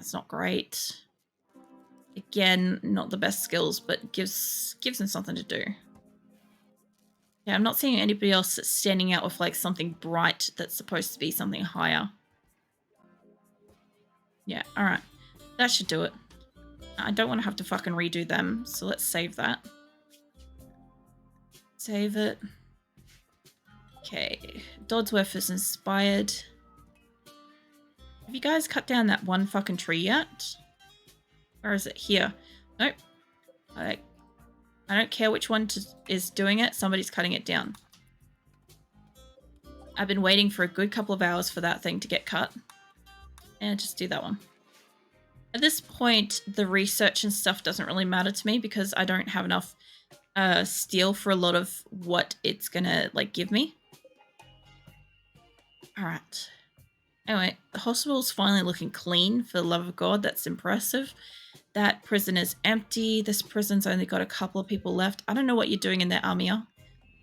That's not great. Again, not the best skills, but gives them something to do. Yeah, I'm not seeing anybody else that's standing out with like something bright that's supposed to be something higher. Yeah, all right. That should do it. I don't want to have to fucking redo them, so let's save that. Save it. Okay, Dodsworth is inspired. Have you guys cut down that one fucking tree yet? Or is it here? Nope. I don't care which one is doing it. Somebody's cutting it down. I've been waiting for a good couple of hours for that thing to get cut. And just do that one. At this point, the research and stuff doesn't really matter to me because I don't have enough steel for a lot of what it's gonna like give me. Alright. Anyway, the hospital's finally looking clean, for the love of God. That's impressive. That prison is empty. This prison's only got a couple of people left. I don't know what you're doing in there, Amia.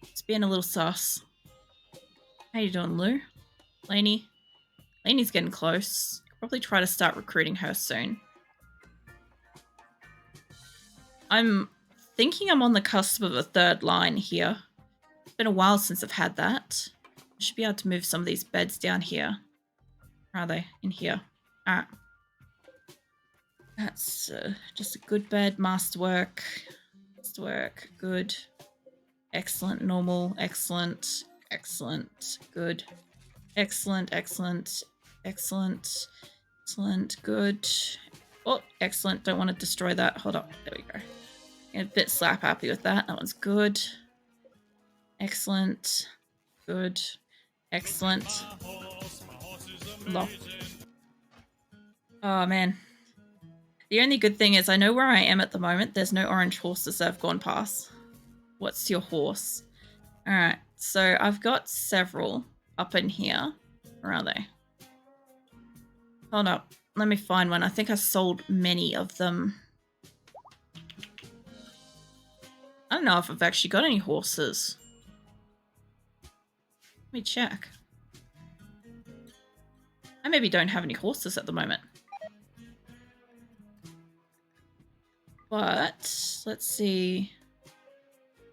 It's being a little sus. How you doing, Lou? Lainey? Lainey's getting close. Probably try to start recruiting her soon. I'm thinking I'm on the cusp of a third line here. It's been a while since I've had that. I should be able to move some of these beds down here. Where are they? In here. Alright. That's just a good bed. Masterwork. Masterwork. Good. Excellent. Normal. Excellent. Excellent. Good. Excellent. Excellent. Excellent. Excellent. Good. Oh, excellent. Don't want to destroy that. Hold up. There we go. I'm a bit slap happy with that. That one's good. Excellent. Good. Excellent. Lock. Oh, man. The only good thing is I know where I am at the moment. There's no orange horses that have gone past. What's your horse? Alright, so I've got several up in here. Where are they? Hold up. Let me find one. I think I sold many of them. I don't know if I've actually got any horses. Let me check. I maybe don't have any horses at the moment. But, let's see.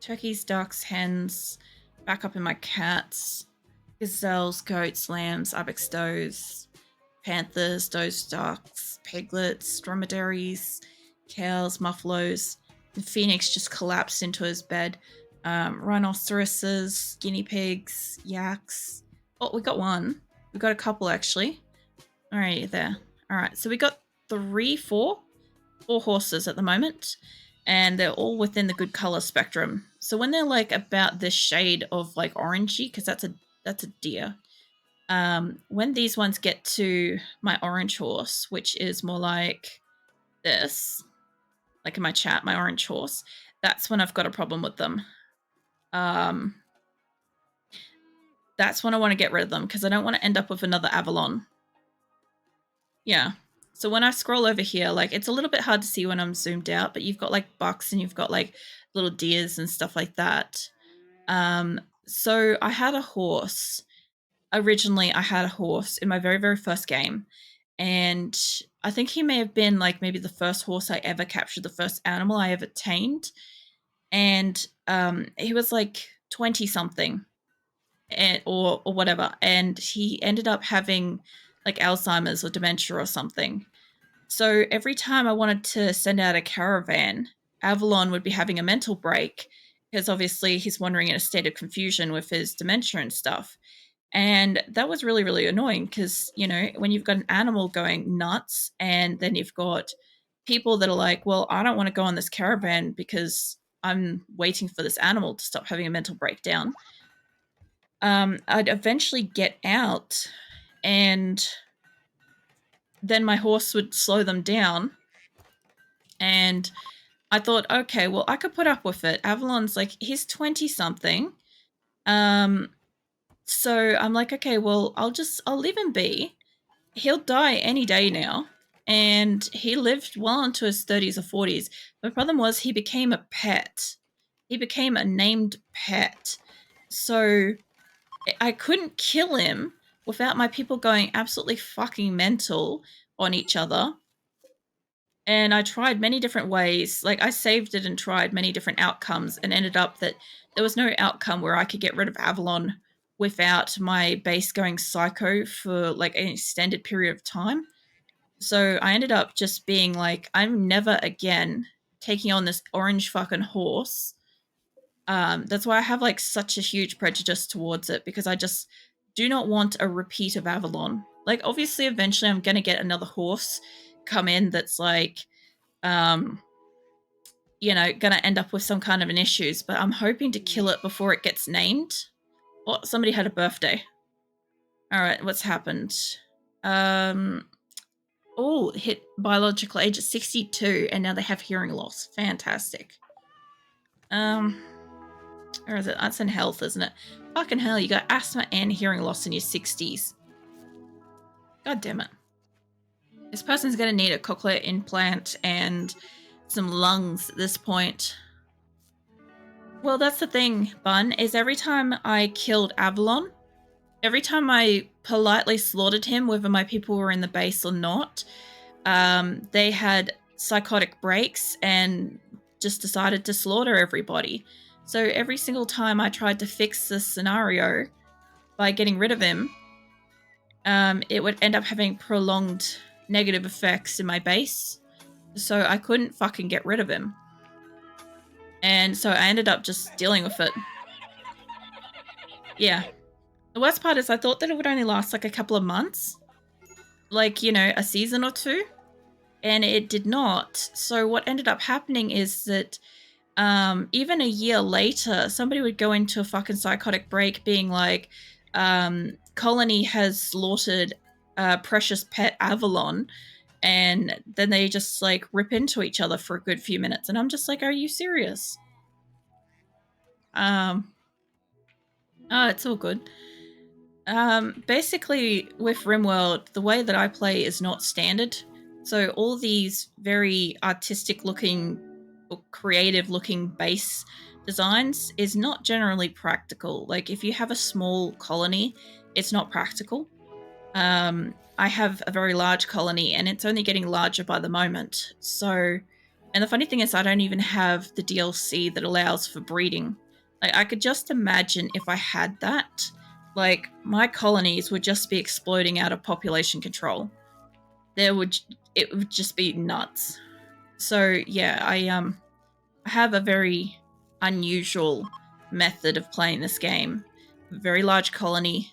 Turkeys, ducks, hens. Back up in my cats. Gazelles, goats, lambs, ibex does. Panthers, does, ducks, piglets, dromedaries, cows, muffaloes. The phoenix just collapsed into his bed. Rhinoceroses, guinea pigs, yaks. Oh, we got one. We got a couple actually. All right, there. All right, so we got four horses at the moment, and they're all within the good color spectrum. So when they're like about this shade of like orangey, because that's a deer. When these ones get to my orange horse, which is more like this, like in my chat, my orange horse, that's when I've got a problem with them. That's when I want to get rid of them because I don't want to end up with another Avalon. Yeah. So when I scroll over here, like it's a little bit hard to see when I'm zoomed out, but you've got like bucks and you've got like little deers and stuff like that. So I had a horse. Originally, I had a horse in my very, very first game. And I think he may have been like maybe the first horse I ever captured, the first animal I ever tamed. And he was like 20 something or whatever. And he ended up having like Alzheimer's or dementia or something. So every time I wanted to send out a caravan, Avalon would be having a mental break because obviously he's wandering in a state of confusion with his dementia and stuff. And that was really, really annoying because, you know, when you've got an animal going nuts and then you've got people that are like, well, I don't want to go on this caravan because I'm waiting for this animal to stop having a mental breakdown. I'd eventually get out and then my horse would slow them down. And I thought, okay, well, I could put up with it. Avalon's like, he's 20 something. So I'm like, okay, well, I'll leave him be. He'll die any day now. And he lived well into his 30s or 40s. The problem was he became a pet. He became a named pet. So I couldn't kill him without my people going absolutely fucking mental on each other And I tried many different ways. Like, I saved it and tried many different outcomes and ended up that there was no outcome where I could get rid of Avalon without my base going psycho for like an extended period of time. So I ended up just being like, I'm never again taking on this orange fucking horse. That's why I have like such a huge prejudice towards it, because I just do not want a repeat of Avalon. Like, obviously, eventually I'm going to get another horse come in that's like, you know, going to end up with some kind of an issues, but I'm hoping to kill it before it gets named. Oh, somebody had a birthday. All right, what's happened? Oh, hit biological age at 62, and now they have hearing loss. Fantastic. Or is it? That's in health, isn't it? Fucking hell, you got asthma and hearing loss in your 60s. God damn it. This person's gonna need a cochlear implant and some lungs at this point. Well, that's the thing, Bun, is every time I killed Avalon, every time I politely slaughtered him, whether my people were in the base or not, they had psychotic breaks and just decided to slaughter everybody. So every single time I tried to fix this scenario by getting rid of him, it would end up having prolonged negative effects in my base. So I couldn't fucking get rid of him. And so I ended up just dealing with it. Yeah. The worst part is I thought that it would only last like a couple of months. Like, you know, a season or two. And it did not. So what ended up happening is that even a year later, somebody would go into a fucking psychotic break being like, Colony has slaughtered precious pet Avalon, and then they just like rip into each other for a good few minutes. And I'm just like, are you serious? Oh, it's all good. Basically, with RimWorld, the way that I play is not standard. So all these very artistic looking, creative looking base designs is not generally practical. Like, if you have a small colony, it's not practical. I have a very large colony and it's only getting larger by the moment. So, and the funny thing is I don't even have the DLC that allows for breeding. Like, I could just imagine if I had that, like, my colonies would just be exploding out of population control. It would just be nuts. So yeah, I have a very unusual method of playing this game. Very large colony,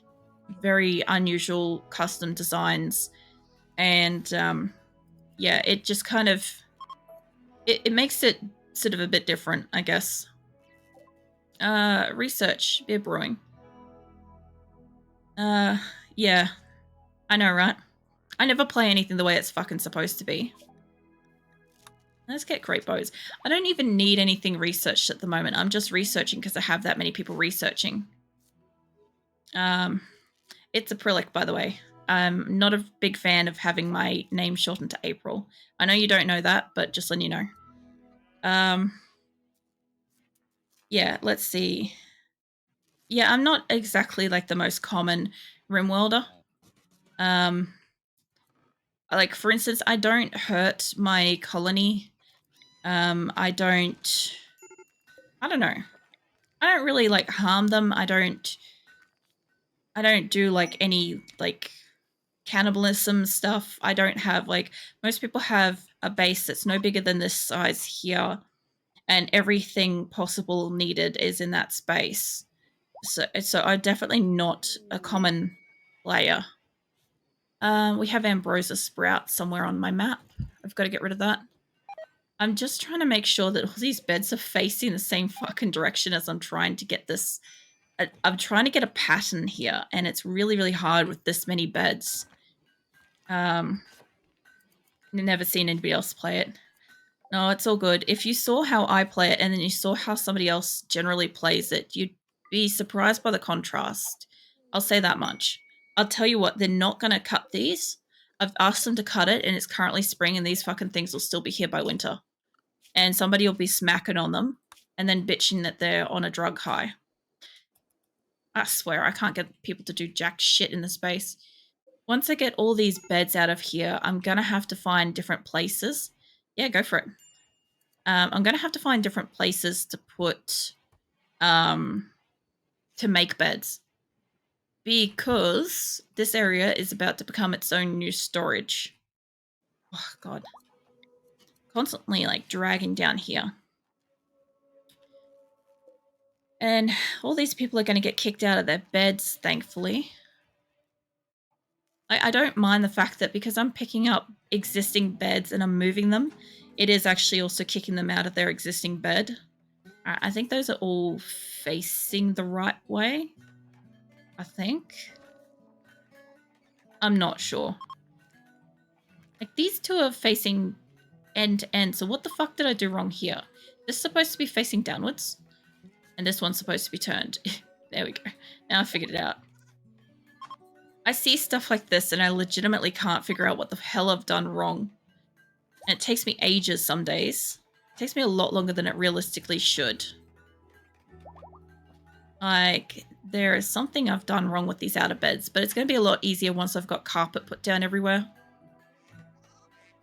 very unusual custom designs, and yeah, it just kind of it makes it sort of a bit different, I guess. Research beer brewing. Yeah, I know, right? I never play anything the way it's fucking supposed to be. Let's get great bows. I don't even need anything researched at the moment. I'm just researching because I have that many people researching. It's acrylic, by the way. I'm not a big fan of having my name shortened to April. I know you don't know that, but just letting you know. Yeah, let's see. Yeah, I'm not exactly like the most common RimWorlder. Like, for instance, I don't hurt my colony. I don't know. I don't really like harm them. I don't do like any like cannibalism stuff. I don't have like, most people have a base that's no bigger than this size here, and everything possible needed is in that space. So I'm definitely not a common player. We have Ambrosia Sprout somewhere on my map. I've got to get rid of that. I'm just trying to make sure that all these beds are facing the same fucking direction as I'm trying to get this. I'm trying to get a pattern here, and it's really, really hard with this many beds. Never seen anybody else play it. No, it's all good. If you saw how I play it and then you saw how somebody else generally plays it, you'd be surprised by the contrast. I'll say that much. I'll tell you what, they're not going to cut these. I've asked them to cut it, and it's currently spring, and these fucking things will still be here by winter. And somebody will be smacking on them and then bitching that they're on a drug high. I swear, I can't get people to do jack shit in the space. Once I get all these beds out of here, I'm going to have to find different places Yeah, go for it. I'm going to have to find different places to put, to make beds. Because this area is about to become its own new storage. Oh, God. Constantly, like, dragging down here. And all these people are going to get kicked out of their beds, thankfully. I don't mind the fact that because I'm picking up existing beds and I'm moving them, it is actually also kicking them out of their existing bed. I think those are all facing the right way. I think. I'm not sure. Like, these two are facing end to end, so what the fuck did I do wrong here? This is supposed to be facing downwards, and this one's supposed to be turned. There we go. Now I figured it out. I see stuff like this, and I legitimately can't figure out what the hell I've done wrong. And it takes me ages some days. It takes me a lot longer than it realistically should. Like, there is something I've done wrong with these outer beds, but it's going to be a lot easier once I've got carpet put down everywhere.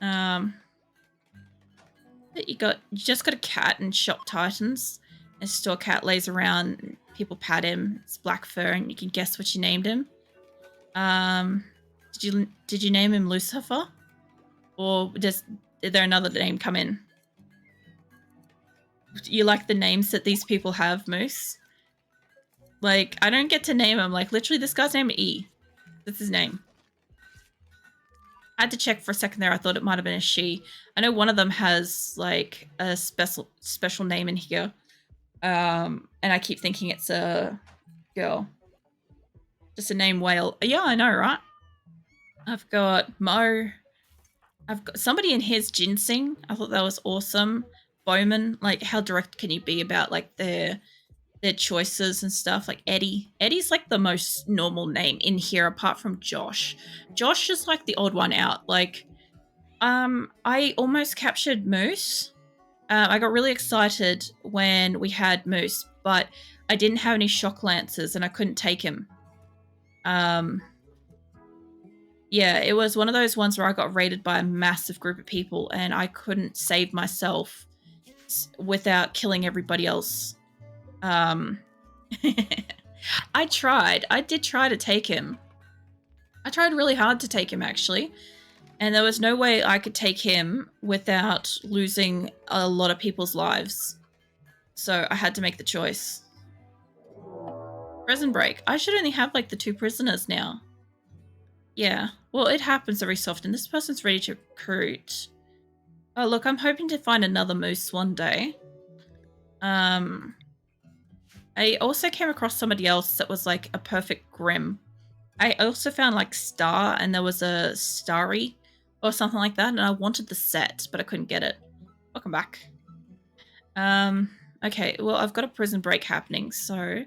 You just got a cat in Shop Titans. A store cat lays around, people pat him. It's black fur, and you can guess what you named him. Did you name him Lucifer, or did there another name come in? You like the names that these people have, Moose? Like, I don't get to name him. Like, literally, this guy's name E. That's his name. I had to check for a second there. I thought it might have been a she. I know one of them has, like, a special name in here. And I keep thinking it's a girl. Just a name whale. Yeah, I know, right? I've got Mo. I've got somebody in here's Ginseng. I thought that was awesome. Bowman. Like, how direct can you be about, like, their choices and stuff? Like Eddie. Eddie's like the most normal name in here apart from Josh. Josh is like the odd one out. Like, I almost captured Moose. I got really excited when we had Moose, but I didn't have any shock lances and I couldn't take him. Yeah, it was one of those ones where I got raided by a massive group of people and I couldn't save myself without killing everybody else. I tried. I did try to take him. I tried really hard to take him, actually. And there was no way I could take him without losing a lot of people's lives. So I had to make the choice. Prison break. I should only have, like, the 2 prisoners now. Yeah. Well, it happens every so often. This person's ready to recruit. Oh, look, I'm hoping to find another moose one day. I also came across somebody else that was like a perfect Grim. I also found like Star, and there was a Starry or something like that, and I wanted the set, but I couldn't get it. Welcome back. Okay, well, I've got a prison break happening, so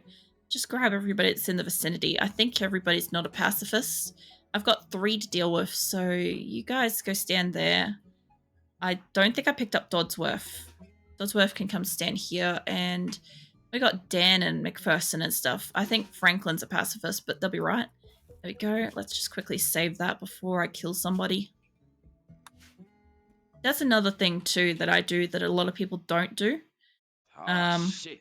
just grab everybody that's in the vicinity. I think everybody's not a pacifist. I've got 3 to deal with, so you guys go stand there. I don't think I picked up Dodsworth. Dodsworth can come stand here, and we got Dan and McPherson and stuff. I think Franklin's a pacifist, but they'll be right. There we go. Let's just quickly save that before I kill somebody. That's another thing, too, that I do that a lot of people don't do. Shit.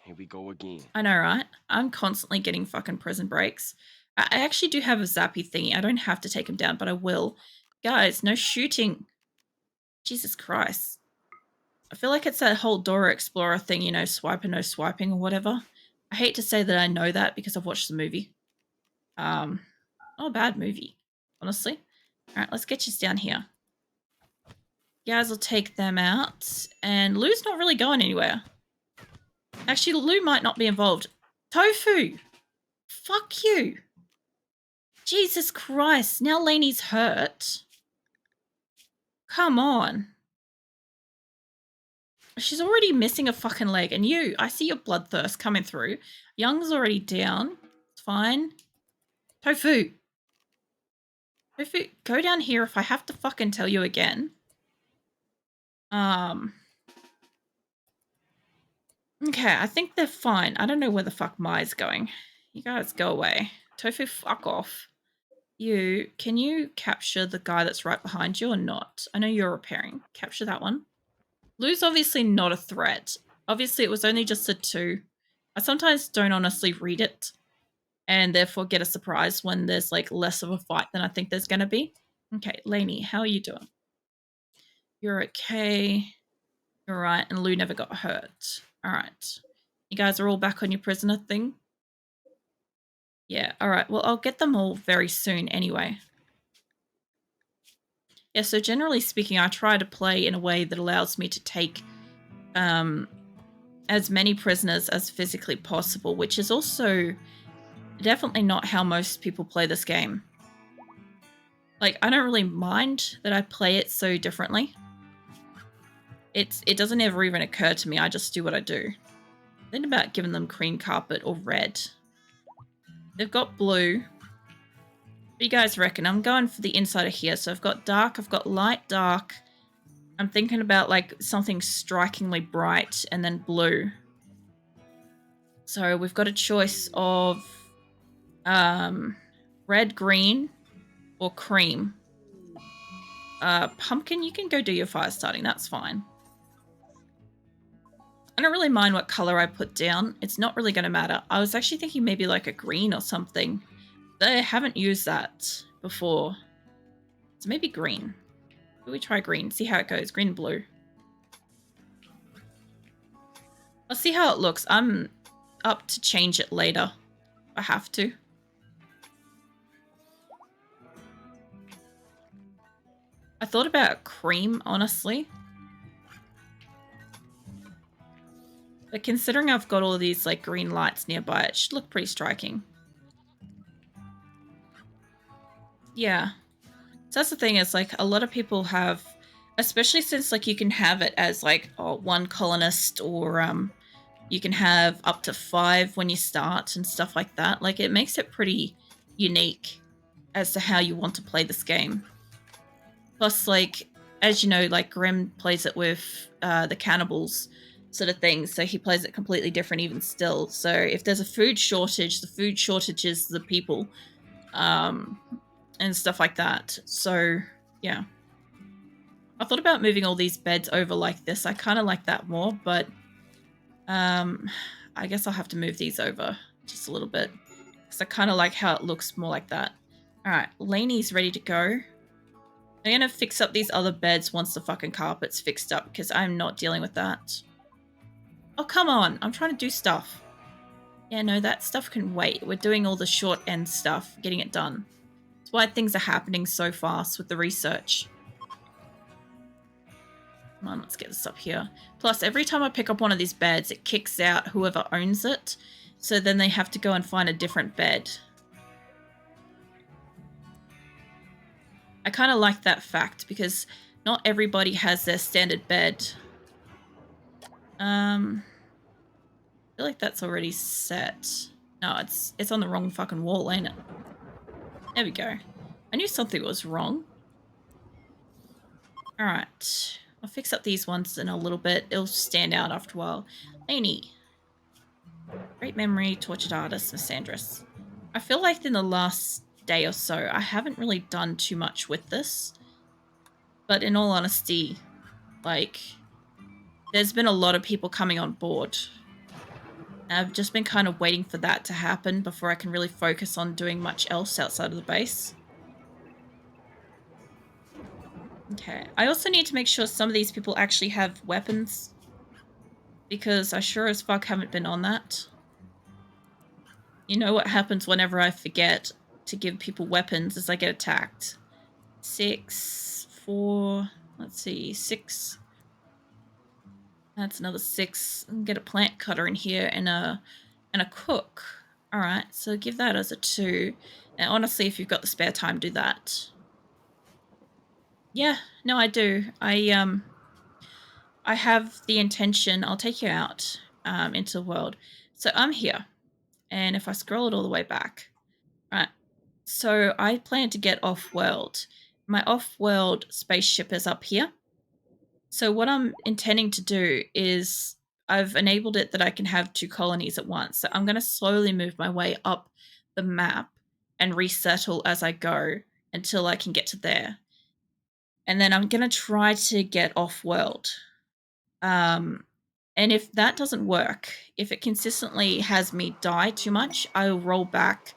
Here we go again. I know, right? I'm constantly getting fucking prison breaks. I actually do have a zappy thingy. I don't have to take him down, but I will. Guys, no shooting. Jesus Christ. I feel like it's that whole Dora Explorer thing, you know, swipe and no swiping or whatever. I hate to say that I know that because I've watched the movie. Not a bad movie, honestly. All right, let's get you down here. Guys will take them out. And Lou's not really going anywhere. Actually, Lou might not be involved. Tofu! Fuck you! Jesus Christ, now Lainey's hurt. Come on. She's already missing a fucking leg. And you, I see your bloodthirst coming through. Young's already down. It's fine. Tofu. Tofu, go down here if I have to fucking tell you again. Okay, I think they're fine. I don't know where the fuck Mai's going. You guys go away. Tofu, fuck off. Can you capture the guy that's right behind you or not? I know you're repairing. Capture that one. Blue's obviously not a threat. Obviously, it was only just a 2. I sometimes don't honestly read it and therefore get a surprise when there's like less of a fight than I think there's going to be. Okay, Lainey, how are you doing? You're okay. You're right, and Lou never got hurt. All right. You guys are all back on your prisoner thing? Yeah, all right. Well, I'll get them all very soon anyway. Yeah, so generally speaking, I try to play in a way that allows me to take as many prisoners as physically possible, which is also definitely not how most people play this game. Like, I don't really mind that I play it so differently. It doesn't ever even occur to me. I just do what I do. Think about giving them cream carpet or red. They've got blue. What do you guys reckon? I'm going for the inside of here. So I've got dark, I've got light, dark. I'm thinking about like something strikingly bright and then blue. So we've got a choice of red, green, or cream. Pumpkin, you can go do your fire starting. That's fine. I don't really mind what color I put down. It's not really going to matter. I was actually thinking maybe like a green or something. They haven't used that before. So maybe green. We try green, see how it goes. Green and blue. I'll see how it looks. I'm up to change it later. I have to. I thought about cream, honestly. But considering I've got all these like green lights nearby, it should look pretty striking. Yeah. So that's the thing, is like a lot of people have, especially since like you can have it as like one colonist, or you can have up to 5 when you start and stuff like that. Like, it makes it pretty unique as to how you want to play this game. Plus, like, as you know, like Grim plays it with the cannibals sort of thing, so he plays it completely different even still. So if there's a food shortage, the food shortage is the people, and stuff like that. So yeah, I thought about moving all these beds over like this. I kind of like that more, but I guess I'll have to move these over just a little bit because I kind of like how it looks more like that. All right, Lainey's ready to go. I'm going to fix up these other beds once the fucking carpet's fixed up because I'm not dealing with that. Oh, come on. I'm trying to do stuff. Yeah, no, that stuff can wait. We're doing all the short end stuff, getting it done. That's why things are happening so fast with the research. Come on, let's get this up here. Plus, every time I pick up one of these beds, it kicks out whoever owns it. So then they have to go and find a different bed. I kind of like that fact because not everybody has their standard bed. I feel like that's already set. No, it's on the wrong fucking wall, ain't it? There we go. I knew something was wrong. All right. I'll fix up these ones in a little bit. It'll stand out after a while. Lainey. Great memory, tortured artist, Missandris. I feel like in the last day or so, I haven't really done too much with this. But in all honesty, like, there's been a lot of people coming on board. I've just been kind of waiting for that to happen before I can really focus on doing much else outside of the base. Okay. I also need to make sure some of these people actually have weapons, because I sure as fuck haven't been on that. You know what happens whenever I forget to give people weapons is I get attacked. 6, 4, let's see, 6. That's another 6. Get a plant cutter in here and a cook. All right, so give that as a 2. And honestly, if you've got the spare time, do that. Yeah, no, I do. I have the intention. I'll take you out into the world. So I'm here, and if I scroll it all the way back, right. So I plan to get off-world. My off-world spaceship is up here. So what I'm intending to do is I've enabled it that I can have 2 colonies at once. So I'm going to slowly move my way up the map and resettle as I go until I can get to there. And then I'm going to try to get off-world. And if that doesn't work, if it consistently has me die too much, I'll roll back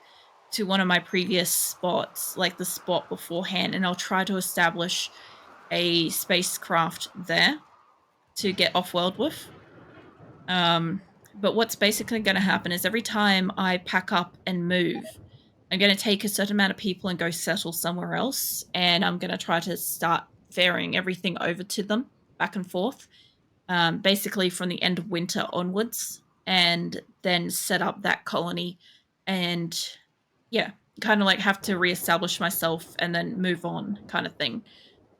to one of my previous spots, like the spot beforehand, and I'll try to establish a spacecraft there to get off-world with. But what's basically going to happen is every time I pack up and move, I'm going to take a certain amount of people and go settle somewhere else, and I'm going to try to start ferrying everything over to them back and forth, basically from the end of winter onwards, and then set up that colony and, yeah, kind of like have to reestablish myself and then move on kind of thing.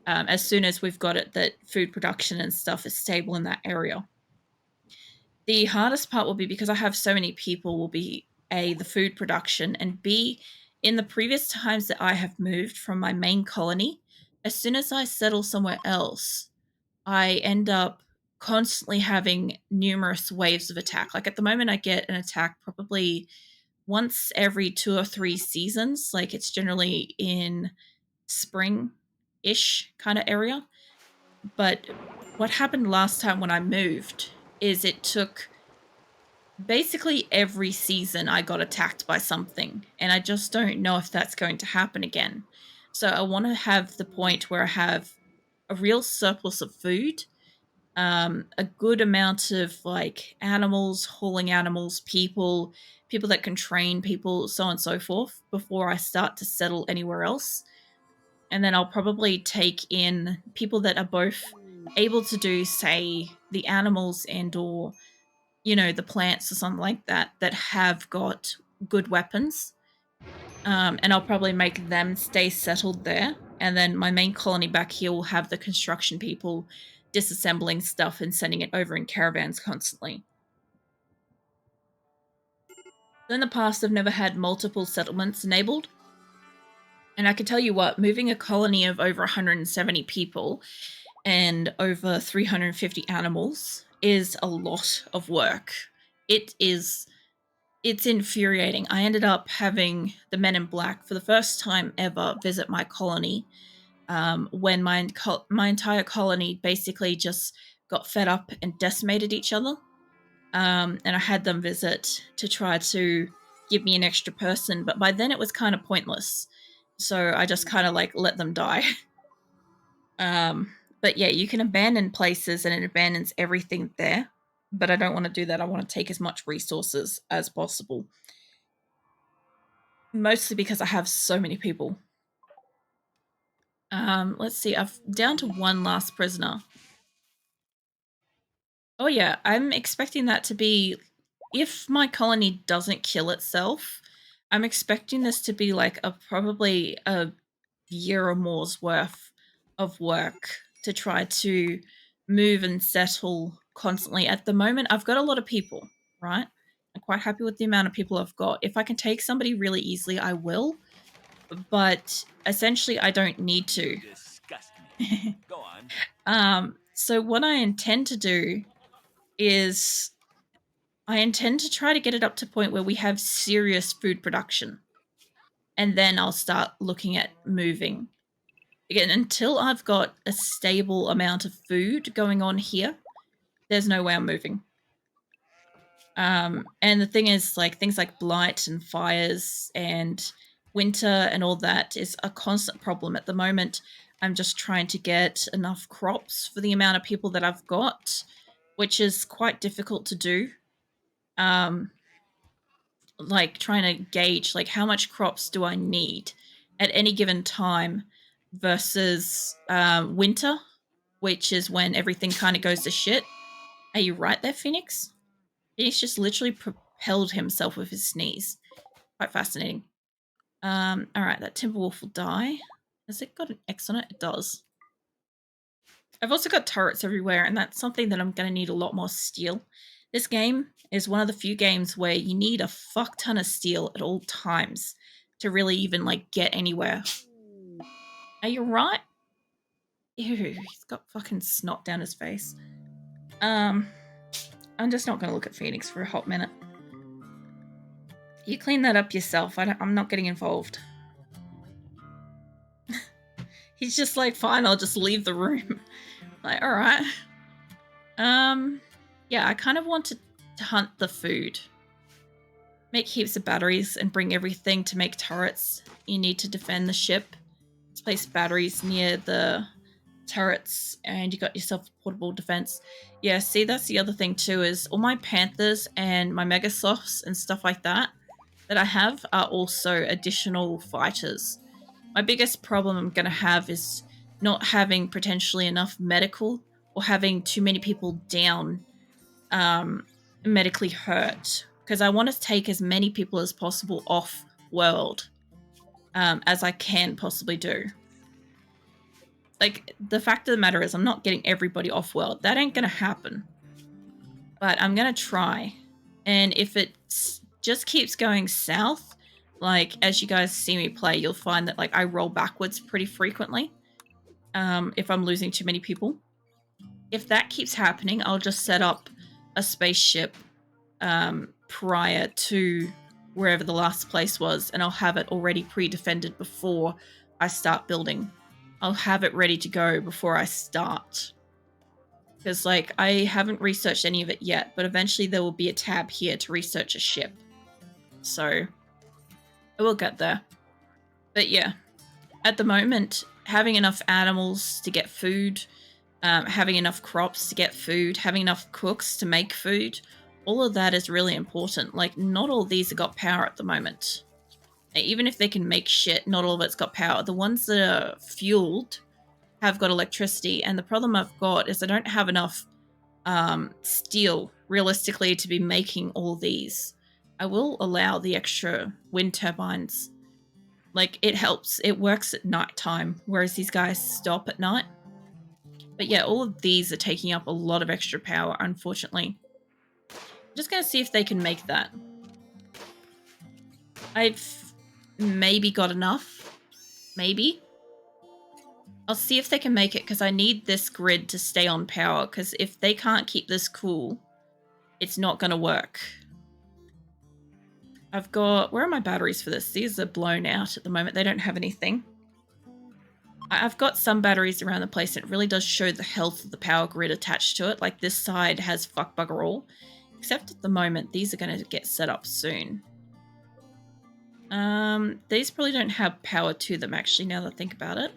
As soon as we've got it that food production and stuff is stable in that area. The hardest part will be because I have so many people will be A, the food production, and B, in the previous times that I have moved from my main colony, as soon as I settle somewhere else, I end up constantly having numerous waves of attack. Like at the moment, I get an attack probably once every 2 or 3 seasons. Like it's generally in spring-ish kind of area. But what happened last time when I moved is it took basically every season I got attacked by something, and I just don't know if that's going to happen again. So I want to have the point where I have a real surplus of food, a good amount of like animals, hauling animals, people that can train people, so on and so forth, before I start to settle anywhere else. And then I'll probably take in people that are both able to do, say, the animals and or the plants or something like that that have got good weapons. And I'll probably make them stay settled there. And then my main colony back here will have the construction people disassembling stuff and sending it over in caravans constantly. In the past, I've never had multiple settlements enabled. And I can tell you what, moving a colony of over 170 people and over 350 animals is a lot of work. It's infuriating. I ended up having the Men in Black for the first time ever visit my colony, when my entire colony basically just got fed up and decimated each other. And I had them visit to try to give me an extra person, but by then it was kind of pointless. So I just kind of like let them die. But yeah, you can abandon places and it abandons everything there. But I don't want to do that. I want to take as much resources as possible. Mostly because I have so many people. Let's see. I've down to one last prisoner. Oh yeah, I'm expecting that to be, if my colony doesn't kill itself, I'm expecting this to be like probably a year or more's worth of work to try to move and settle constantly. At the moment, I've got a lot of people, right? I'm quite happy with the amount of people I've got. If I can take somebody really easily, I will. But essentially, I don't need to. Disgust me. Go on. So what I intend to do is I intend to try to get it up to a point where we have serious food production. And then I'll start looking at moving. Again, until I've got a stable amount of food going on here, there's no way I'm moving. And the thing is, like, things like blight and fires and winter and all that is a constant problem. At the moment, I'm just trying to get enough crops for the amount of people that I've got, which is quite difficult to do. Like trying to gauge like how much crops do I need at any given time versus winter, which is when everything kind of goes to shit. Are you right there, Phoenix? He's just literally propelled himself with his sneeze. Quite fascinating. All right, that Timberwolf will die. Has it got an X on it? It does. I've also got turrets everywhere, and that's something that I'm going to need a lot more steel. This game is one of the few games where you need a fuck ton of steel at all times to really even, like, get anywhere. Are you right? Ew, he's got fucking snot down his face. I'm just not going to look at Phoenix for a hot minute. You clean that up yourself. I'm not getting involved. He's just like, fine, I'll just leave the room. Like, all right. Yeah, I kind of want to hunt the food. Make heaps of batteries and bring everything to make turrets. You need to defend the ship. Let's place batteries near the turrets and you got yourself a portable defense. Yeah, see, that's the other thing too, is all my Panthers and my Megasofts and stuff like that I have are also additional fighters. My biggest problem I'm going to have is not having potentially enough medical or having too many people down medically hurt, because I want to take as many people as possible off world as I can possibly do. Like, the fact of the matter is I'm not getting everybody off world. That ain't going to happen. But I'm going to try. And if it just keeps going south, like, as you guys see me play, you'll find that, like, I roll backwards pretty frequently if I'm losing too many people. If that keeps happening, I'll just set up a spaceship prior to wherever the last place was, and I'll have it already pre-defended before I start building. I'll have it ready to go before I start. Because, like, I haven't researched any of it yet, but eventually there will be a tab here to research a ship. So, I will get there. But yeah, at the moment, having enough animals to get food, having enough crops to get food, having enough cooks to make food, all of that is really important. Like, not all of these have got power at the moment. Even if they can make shit, not all of it's got power. The ones that are fueled have got electricity, and the problem I've got is I don't have enough steel, realistically, to be making all these. I will allow the extra wind turbines. Like, it helps. It works at night time, whereas these guys stop at night. But yeah, all of these are taking up a lot of extra power, unfortunately. I'm just going to see if they can make that. I've maybe got enough. Maybe. I'll see if they can make it, because I need this grid to stay on power, because if they can't keep this cool, it's not going to work. I've got... Where are my batteries for this? These are blown out at the moment. They don't have anything. I've got some batteries around the place, and it really does show the health of the power grid attached to it. Like, this side has fuck bugger all. Except at the moment, these are going to get set up soon. These probably don't have power to them, actually, now that I think about it.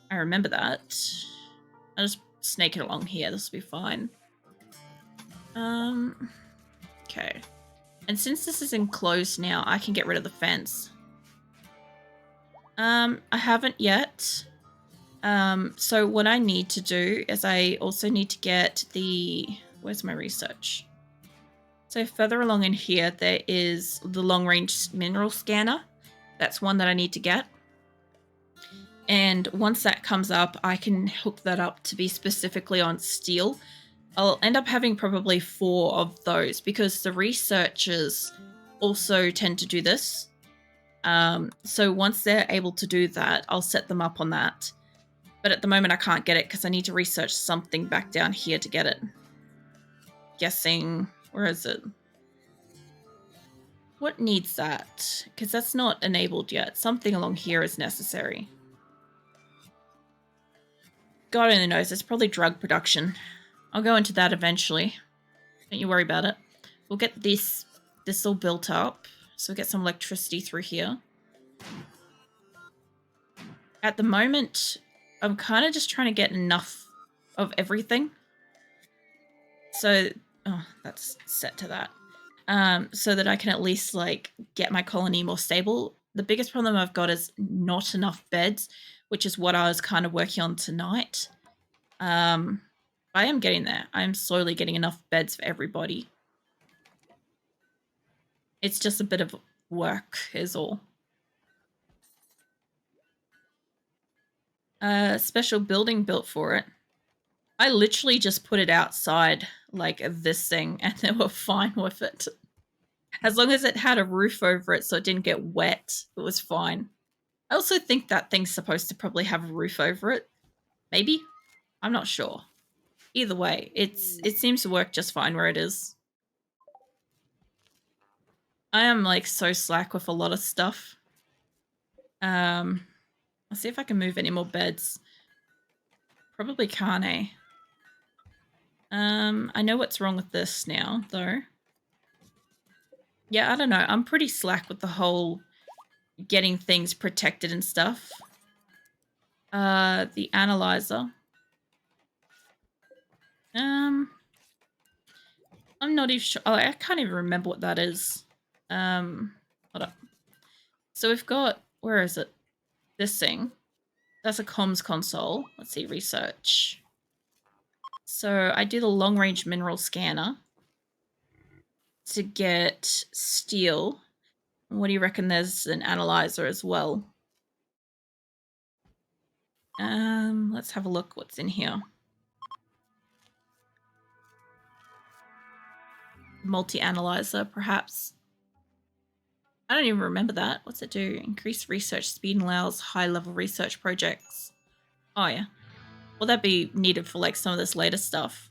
I remember that. I'll just snake it along here. This will be fine. Okay. And since this is enclosed now, I can get rid of the fence. I haven't yet. So what I need to do is I also need to get the... Where's my research? So further along in here, there is the long-range mineral scanner. That's one that I need to get. And once that comes up, I can hook that up to be specifically on steel. I'll end up having probably 4 of those, because the researchers also tend to do this. So once they're able to do that, I'll set them up on that. But at the moment, I can't get it because I need to research something back down here to get it. Guessing... Where is it? What needs that? Because that's not enabled yet. Something along here is necessary. God only knows. It's probably drug production. I'll go into that eventually. Don't you worry about it. We'll get this all built up. So we'll get some electricity through here. At the moment, I'm kind of just trying to get enough of everything. So, oh, that's set to that. So that I can at least, like, get my colony more stable. The biggest problem I've got is not enough beds, which is what I was kind of working on tonight. I am getting there. I'm slowly getting enough beds for everybody. It's just a bit of work is all. Special building built for it. I literally just put it outside like this thing and they were fine with it. As long as it had a roof over it so it didn't get wet, it was fine. I also think that thing's supposed to probably have a roof over it. Maybe? I'm not sure. Either way, it seems to work just fine where it is. I am like so slack with a lot of stuff. I'll see if I can move any more beds. Probably can't, eh? I know what's wrong with this now, though. Yeah, I don't know. I'm pretty slack with the whole getting things protected and stuff. The analyzer. I'm not even sure. Oh, I can't even remember what that is. Hold up. So we've got, where is it? This thing. That's a comms console. Let's see, research. So I do the long range mineral scanner to get steel. What do you reckon? There's an analyzer as well. Let's have a look what's in here. Multi-analyzer, perhaps. I don't even remember that. What's it do? Increased research speed allows high-level research projects. Oh, yeah. Well, that'd be needed for, like, some of this later stuff.